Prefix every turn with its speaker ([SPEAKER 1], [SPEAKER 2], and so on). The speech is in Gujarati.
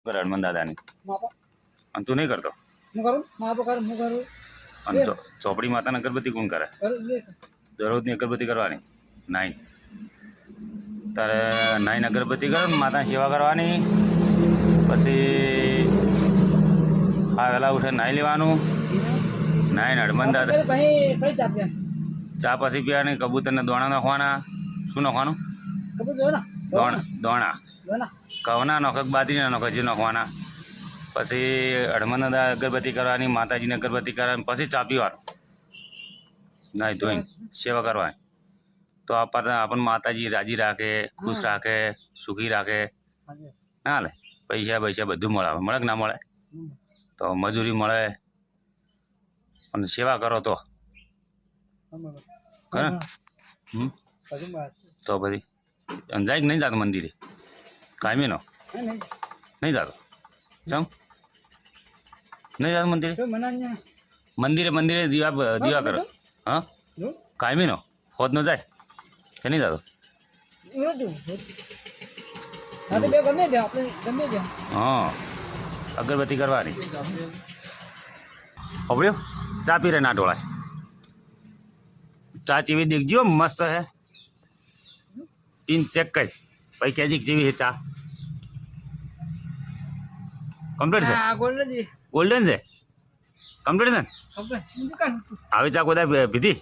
[SPEAKER 1] કરે હનુમાન દાદાની
[SPEAKER 2] માપા
[SPEAKER 1] અને તું નહીં કરતો
[SPEAKER 2] હું કરું માપા કરું હું કરું
[SPEAKER 1] અને ચોપડી માતાની અગરબત્તી કોણ કરે
[SPEAKER 2] કરું લે
[SPEAKER 1] દરરોજની અગરબત્તી કરવાની નાઈન તારે નાઈન અગરબત્તી કરો ને માતાની સેવા કરવાની પછી હા વહેલા ઉઠે નાહી લેવાનું નાઈન હનુમાન દાદા
[SPEAKER 2] ભાઈ કઈ ચાપ્યા
[SPEAKER 1] ચા પછી પીવાની કબૂતરને દોણા નાખવાના શું નાખવાનું
[SPEAKER 2] કબૂતર જો ના
[SPEAKER 1] દોણા
[SPEAKER 2] જો ના
[SPEAKER 1] ઘઉંના નોખક બાજરીના નોખક જે નાખવાના પછી હનુમાન દાદા અગરબત્તી કરવાની માતાજીને અગરબત્તી કરવાની પછી ચા પીવાનું નાહી ધોઈને સેવા કરવાની તો આપણને માતાજી રાજી રાખે ખુશ રાખે સુખી રાખે ના લે પૈસા બધું મળે કે ના મળે તો મજૂરી મળે અને સેવા કરો તો કરે તો પછી અને જાય કે નહીં જાતો મંદિરે કાયમીનો નહીં જાતો ચમ નહીં જાતો મંદિરે મંદિરે દીવા કરો હા કાયમીનો ફોજનો જાય કે નહીં જાતો હા અગરબત્તી કરવાની હોબળ્યો ચા પી રે ના ઢોળાય ચા ચીવી દેખજો મસ્ત હે પીન ચેક કરી પછી કહેજી જેવી હે ચા કમ્પ્લીટ છે ગોલ્ડન છે કમ્પ્લીટ છે ને આવી ચા કોઈ પીધી